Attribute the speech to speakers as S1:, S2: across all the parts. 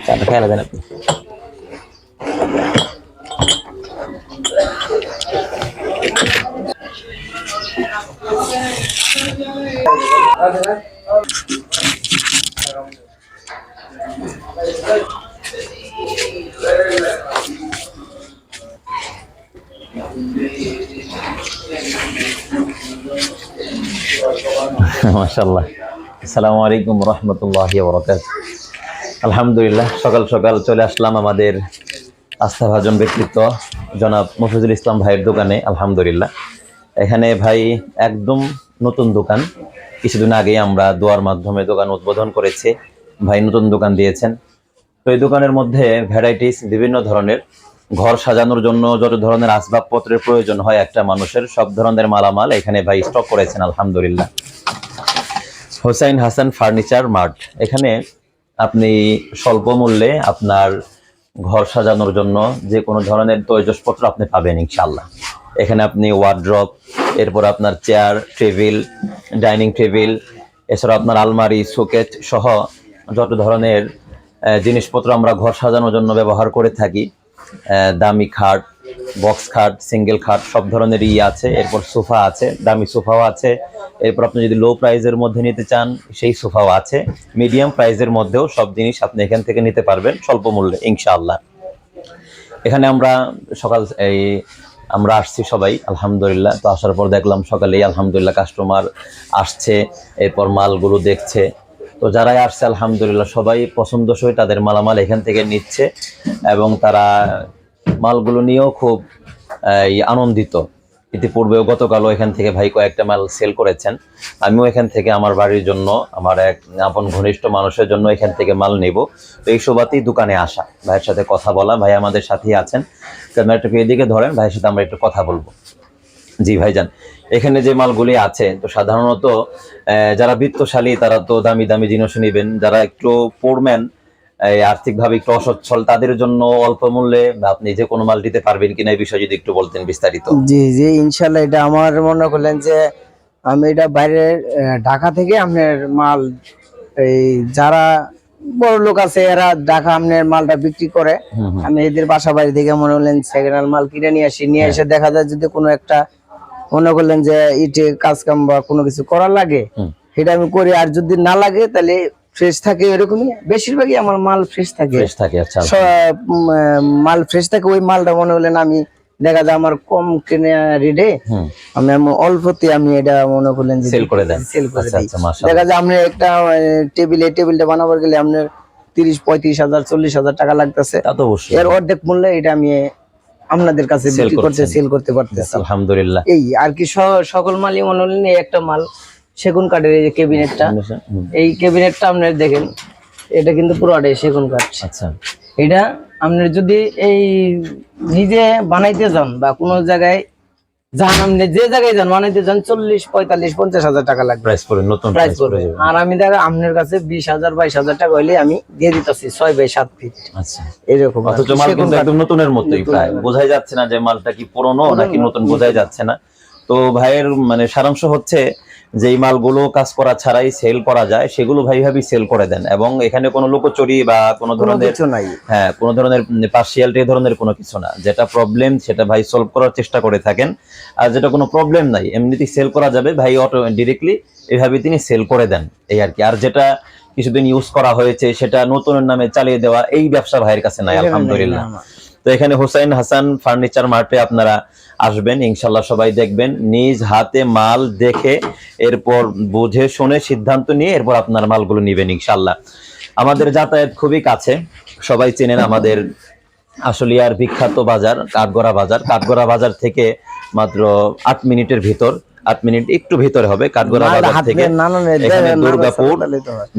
S1: চাটা খেয়াল দেন আপনি। মাশাআল্লাহ। আসসালামু আলাইকুম রহমতুল্লাহি ওয়া বারাকাতুহু। আলহামদুলিল্লাহ, সকাল সকাল চলে আসলাম আমাদের আস্থাভাজন ব্যক্তিত্ব জনাব মফিজুল ইসলাম ভাইয়ের দোকানে। আলহামদুলিল্লাহ, এখানে ভাই একদম নতুন দোকান। কিছুদিন আগে আমরা দোয়ার মাধ্যমে দোকান উদ্বোধন করেছি। ভাই নতুন দোকান দিয়েছেন। তো এই দোকানের মধ্যে ভ্যারাইটিস বিভিন্ন ধরনের ঘর সাজানোর জন্য যত ধরনের আসবাবপত্রের প্রয়োজন হয় একটা মানুষের, সব ধরনের মালামাল এখানে ভাই স্টক করেছেন। আলহামদুলিল্লাহ, হোসাইন হাসান ফার্নিচার মার্ট। এখানে আপনি স্বল্প মূল্যে আপনার ঘর সাজানোর জন্য যে কোনো ধরনের তৈজসপত্র আপনি পাবেন ইনশাআল্লাহ। এখানে আপনি ওয়ার্ড্রপ, এরপর আপনার চেয়ার, টেবিল, ডাইনিং টেবিল, এছাড়া আপনার আলমারি, শোকেস সহ যত ধরনের জিনিসপত্র আমরা ঘর সাজানোর জন্য ব্যবহার করে থাকি, দামি খাট, বক্স খাট, সিঙ্গেল খাট, সব ধরনের আছে। এরপর সোফা আছে, দামি সোফাও আছে। এরপর আপনি যদি লো প্রাইজের মধ্যে নিতে চান সেই সোফাও আছে। মিডিয়াম প্রাইজের মধ্যেও সব জিনিস আপনি এখান থেকে নিতে পারবেন স্বল্প মূল্যে ইনশাআল্লাহ। এখানে আমরা আসছি সবাই আলহামদুলিল্লাহ। তো আসার পর দেখলাম সকালেই আলহামদুলিল্লাহ কাস্টমার আসছে, এরপর মালগুলো দেখছে। তো যারাই আসছে আলহামদুলিল্লাহ সবাই পছন্দসই তাদের মালামাল এখান থেকে নিচ্ছে এবং তারা মালগুলো নিয়েও খুব আনন্দিত। ইতিপূর্বেও গতকালও এখান থেকে ভাই কয়েকটা মাল সেল করেছেন। আমিও এখান থেকে আমার বাড়ির জন্য, আমার এক আপন ঘনিষ্ঠ মানুষের জন্য এখান থেকে মাল নেব। তো এই সুবাদেই দোকানে আসা, ভাইয়ের সাথে কথা বলা। ভাই আমাদের সাথেই আছেন, ক্যামেরাটাকে এদিকে ধরেন, ভাইয়ের সাথে আমরা একটু কথা বলবো। জি ভাইজান, এখানে যে মালগুলি আছে তো সাধারণত যারা বিত্তশালী তারা তো দামি দামি জিনিস নেবেন, যারা একটু পোরম্যান, আর্থিকভাবে একটু অসচ্ছল, তাদের জন্য অল্প মূল্যে আপনি যে কোনো মাল দিতে পারবেন কিনা এই বিষয়ে যদি একটু বলতেন বিস্তারিত।
S2: জি জি ইনশাল্লাহ। এটা আমার মনে করলেন যে আমি এটা বাইরে ঢাকা থেকে আপনার মাল, এই যারা বড় লোক আছে এরা ঢাকা আপনার মালটা বিক্রি করে, আমি এদের বাসা বাড়ি থেকে মনে করলেন সেকেন্ড হ্যান্ড মাল কিনে নিয়ে আসি। নিয়ে এসে দেখা যায় যদি কোনো একটা মনে করলেন যে ইটে কাজ কাম বা কোনো কিছু করার লাগে সেটা আমি করি, আর যদি না লাগে তাহলে ফ্রেশ থাকে। এরকমই বেশিরভাগই আমার মাল ফ্রেশ থাকে।
S1: আচ্ছা,
S2: মাল ফ্রেশ থাকে। ওই মালটা মনে হলেন আমি দেখা যায় আমার কম কিনে রেটে আমি অল্পতে আমি এটা মনে করলেন যে
S1: সেল করে দেন।
S2: দেখা যায় আপনি একটা টেবিলটা বানাবার গেলে আপনার 30-35,000 40,000 টাকা লাগতেছে। এর অর্ধেক মূল্যে এটা আমি আপনাদের কাছে সেল করতে পারতেছি
S1: আলহামদুলিল্লাহ।
S2: এই আর কি সকল মালই মনে হলেন এই একটা মাল সেগুন কাঠের, এই যে ক্যাবিনেটটা, এই ক্যাবিনেটটা আপনার দেখেন এটা কিন্তু পুরোটাই সেগুন কাঠ।
S1: আচ্ছা,
S2: এটা আপনার যদি এই নিজে বানাইতে যান বা কোনো জায়গায় যান, আপনি যে জায়গায় যান বানাইতে যান 40-45-50,000 টাকা লাগবে
S1: প্রাইস পড়ে, নতুন
S2: প্রাইস পড়বে। আর আমি দেখা আপনার কাছে 20,000-22,000 টাকা হইলে আমি দিয়ে দিতেছি 6x7 ফিট।
S1: আচ্ছা,
S2: এরকম
S1: অথচ মাল কিন্তু একদম নতুনের মতোই, প্রায় বোঝাই যাচ্ছে না যে মালটা কি পুরনো নাকি নতুন, বোঝাই যাচ্ছে না। তো ভাইয়ের মানে সারাংশ হচ্ছে যে এই মালগুলো কাজ করা ছাড়াই সেল করা যায় সেগুলো ভাই সেল করে দেন, এবং এখানে কোনো লোকচুরি বা কোনো ধরনের কোনো ধরনের পার্সিয়ালিটি ধরনের কোনো কিছু না। যেটা প্রবলেম সেটা ভাই সলভ করার চেষ্টা করে থাকেন, আর যেটা কোনো প্রবলেম নাই এমনিতেই সেল করা যাবে ভাই ডিরেক্টলি এভাবে তিনি সেল করে দেন, এই আর কি। আর যেটা কিছুদিন ইউজ করা হয়েছে সেটা নতুনের নামে চালিয়ে দেওয়া, এই ব্যবসা ভাইয়ের কাছে নাই আলহামদুলিল্লাহ। তো এখানে হোসাইন হাসান ফার্নিচার মার্টে আপনারা আসবেন ইনশাল্লাহ, সবাই দেখবেন, নিজ হাতে মাল দেখে এরপর বুঝে শুনে সিদ্ধান্ত নিয়ে এরপর আপনার মালগুলো নিবেন ইনশাল্লাহ। আমাদের যাতায়াত খুবই কাছে, সবাই চেনেন আমাদের আশুলিয়ার বিখ্যাত বাজার কাঠগড়া বাজার। কাঠগড়া বাজার থেকে মাত্র 8 মিনিটের ভিতর, 8 মিনিট একটু ভিতরে হবে কাঠগড়া বাজার থেকে। এখানে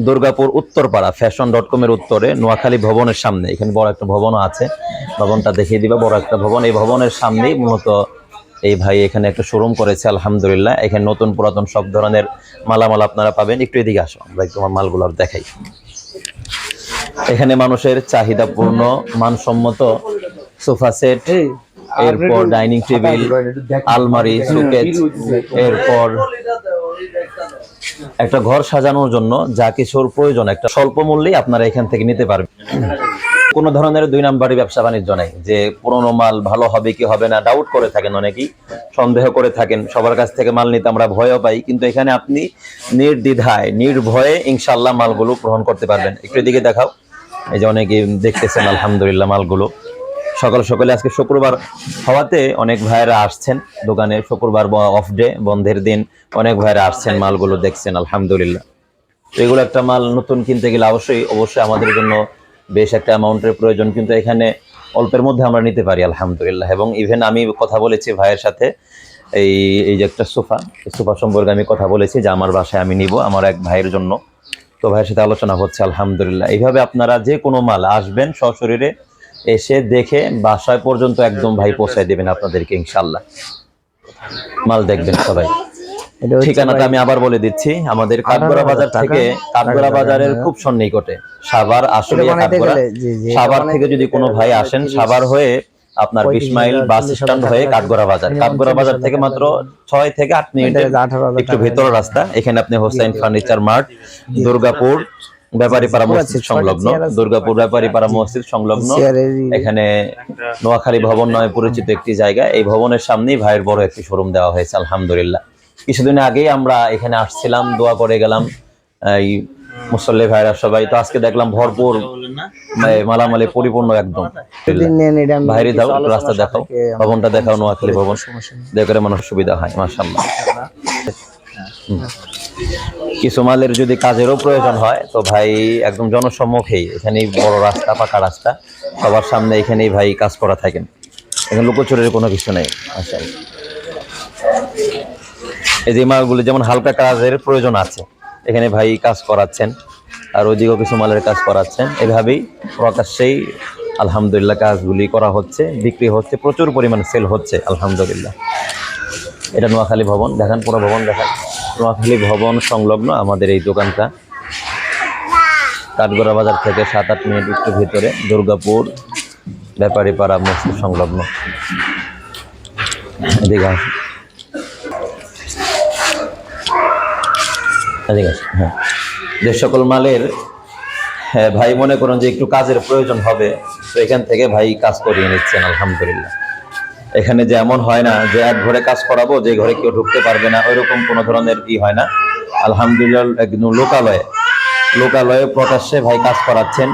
S1: দুর্গাপুর উত্তরপাড়া ফ্যাশন.com এর উত্তরে নোয়াখালী ভবনের সামনে এখানে বড় একটা ভবনও আছে, ভবনটা দেখিয়ে দিবা, বড় একটা ভবন। এই ভবনের সামনেই মূলত এই ভাই এখানে একটা শোরুম করেছে আলহামদুলিল্লাহ। এখানে নতুন পুরাতন সব ধরনের মালামাল আপনারা পাবেন। একটু এদিকে আসো, আমরা একটু মালগুলো দেখাই। এখানে মানুষের চাহিদাপূর্ণ মানসম্মত সোফা সেট, এরপর ডাইনিং টেবিল, আলমারি, শোকেস, এরপর একটা ঘর সাজানোর জন্য যা কিছুর প্রয়োজন একটা স্বল্প মূল্যে আপনারা এখান থেকে নিতে পারবেন। কোনো ধরনের 2 নাম্বারি ব্যবসা বাণিজ্য নাই যে পুরোনো মাল ভালো হবে কি হবে না ডাউট করে থাকেন, অনেকেই সন্দেহ করে থাকেন, সবার কাছ থেকে মাল নিতে আমরা ভয়ও পাই, কিন্তু এখানে আপনি নির্দ্বিধায় নির্ভয়ে ইনশাআল্লাহ মালগুলো গ্রহণ করতে পারবেন। একটু এদিকে দেখাও, এই যে অনেকে দেখতেছেন আলহামদুলিল্লাহ মালগুলো। সকাল সকালে আজকে শুক্রবার হওয়াতে অনেক ভাইয়েরা আসছেন দোকানে, শুক্রবার অফ ডে, বন্ধের দিন, অনেক ভাইয়েরা আসছেন, মালগুলো দেখছেন আলহামদুলিল্লাহ। তো এগুলো একটা মাল নতুন কিনতে গেলে অবশ্যই আমাদের জন্য বেশ একটা অ্যামাউন্টের প্রয়োজন, কিন্তু এখানে অল্পের মধ্যে আমরা নিতে পারি আলহামদুলিল্লাহ। এবং ইভেন আমি কথা বলেছি ভাইয়ের সাথে, এই যে একটা সোফা সম্পর্কে আমি কথা বলেছি যে আমার বাসায় আমি নিব আমার এক ভাইয়ের জন্য, তো ভাইয়ের সাথে আলোচনা হচ্ছে আলহামদুলিল্লাহ। এইভাবে আপনারা যে কোনো মাল আসবেন সশরীরে এসে দেখে বাসায় পর্যন্ত একদম ভাই পৌঁছায় দেবেন আপনাদেরকে ইনশাআল্লাহ। মাল দেখবেন সবাই। ঠিকানাটা আমি আবার বলে দিচ্ছি, আমাদের কাঠগড়া বাজার থেকে, কাঠগড়া বাজারের খুব সন্নিকটে সাভার, আশুলিয়া কাঠগড়া। সাভার থেকে যদি কোনো ভাই আসেন, সাভার হয়ে আপনার 20 মাইল বাস স্ট্যান্ড হয়ে কাঠগড়া বাজার, কাঠগড়া বাজার থেকে মাত্র 6 থেকে 8 মিনিটের একটু ভেতর রাস্তা। এখানে আপনি হোসেন ফার্নিচার মার্ট, দুর্গাপুর ব্যাপারীপাড়া মসজিদ সংলগ্ন, দুর্গাপুর ব্যাপারীপাড়া মসজিদ সংলগ্ন, এখানে নোয়াখালী ভবন নামে পরিচিত একটি জায়গা। এই ভবনের সামনেই ভাইয়ের বড় একটি শোরুম দেওয়া হয়েছে আলহামদুলিল্লাহ। কিছুদিন আগেই আমরা এখানে আসছিলাম, দোয়া করে গেলাম এই মুসল্লি ভাইরা সবাই, তো আজকে দেখলাম ভরপুর মালামালে পরিপূর্ণ একদম। বাইরে দাও, রাস্তা দেখাও, ভবনটা দেখাও, নোয়াখালী ভবন, দেখে মানুষের সুবিধা হয় মাশাআল্লাহ। কিছু মালের যদি কাজেরও প্রয়োজন হয় তো ভাই একদম জনসম্মুখেই, এখানেই বড় রাস্তা, পাকা রাস্তা, সবার সামনে এখানেই ভাই কাজ করা থাকেন, এখানে লুকোচুরির কোনো কিছু নেই মাশাআল্লাহ। এই যে মালগুলি যেমন হালকা কাজের প্রয়োজন আছে এখানে ভাই কাজ করাচ্ছেন, আর ওইদিকেও কিছু মালের কাজ করাচ্ছেন, এভাবেই প্রকাশ্যেই আলহামদুলিল্লাহ কাজগুলি করা হচ্ছে, বিক্রি হচ্ছে, প্রচুর পরিমাণে সেল হচ্ছে আলহামদুলিল্লাহ। এটা নোয়াখালী ভবন, দেখান পুরো ভবন দেখান, নোয়াখালী ভবন সংলগ্ন আমাদের এই দোকানটা। কাঠগড়া বাজার থেকে 7-8 মিনিট একটু ভিতরে, দুর্গাপুর ব্যাপারীপাড়া মসজিদ সংলগ্ন। এদিকে আসুন, হ্যাঁ, যে সকল মালের ভাই মনে করেন যে একটু কাজের প্রয়োজন হবে, তো এখান থেকে ভাই কাজ করিয়ে নিচ্ছেন আলহামদুলিল্লাহ। এখানে যে এমন হয় না যে এক ঘরে কাজ করাবো, যে ঘরে কেউ ঢুকতে পারবে না, ওইরকম কোনো ধরনের হয় না আলহামদুলিল্লাহ। একদম লোকালয়ে প্রকাশ্যে ভাই কাজ করাচ্ছেন।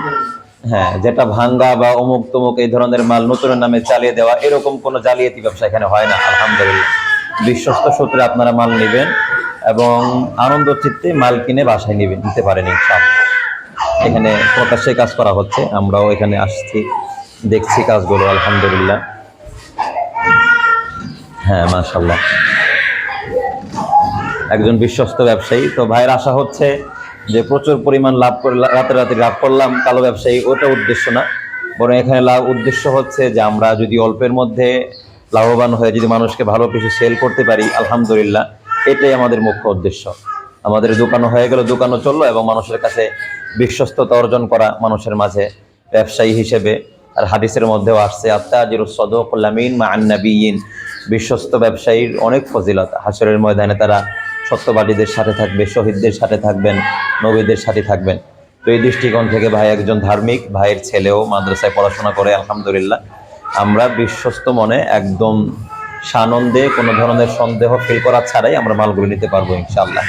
S1: হ্যাঁ, যেটা ভাঙ্গা বা অমুক তমুক এই ধরনের মাল নতুনের নামে চালিয়ে দেওয়া, এরকম কোনো জালিয়াতি ব্যবসা এখানে হয় না আলহামদুলিল্লাহ। বিশ্বস্ত সূত্রে আপনারা মাল নেবেন এবং আনন্দ চিত্তে মাল কিনে বাসায় নিতে পারেন ইনশাআল্লাহ। এখানে প্রকাশ্যে কাজ করা হচ্ছে, আমরাও এখানে আসছি, দেখছি কাজগুলো আলহামদুলিল্লাহ। হ্যাঁ মাশাআল্লাহ, একজন বিশ্বস্ত ব্যবসায়ী। তো ভাইয়ের আশা হচ্ছে যে প্রচুর পরিমাণ লাভ করে, রাতারাতি লাভ করলাম কালো ব্যবসায়ী, ওটা উদ্দেশ্য না, বরং এখানে উদ্দেশ্য হচ্ছে যে আমরা যদি অল্পের মধ্যে লাভবান হয়ে যদি মানুষকে ভালো কিছু সেল করতে পারি আলহামদুলিল্লাহ, এটাই আমাদের মুখ্য উদ্দেশ্য। আমাদের দোকানও হয়ে গেল, দোকানও চললো, এবং মানুষের কাছে বিশ্বস্ততা অর্জন করা মানুষের মাঝে ব্যবসায়ী হিসেবে। আর হাদিসের মধ্যেও আসছে আত্তাজিরুস সাদুকুল আমিন মা'আন নাবিয়্যিন, বিশ্বস্ত ব্যবসায়ীর অনেক ফজিলত। হাশরের ময়দানে তারা সত্যবাদীদের সাথে থাকবে, শহীদদের সাথে থাকবেন, নবীদের সাথে থাকবেন। তো এই দৃষ্টিকোণ থেকে ভাই একজন ধার্মিক, ভাইয়ের ছেলেও মাদ্রাসায় পড়াশোনা করে আলহামদুলিল্লাহ। আমরা বিশ্বস্ত মনে একদম সানন্দে কোনো ধরনের সন্দেহ ফিল করা ছাড়াই আমরা মালগুলো নিতে পারবো ইনশাআল্লাহ।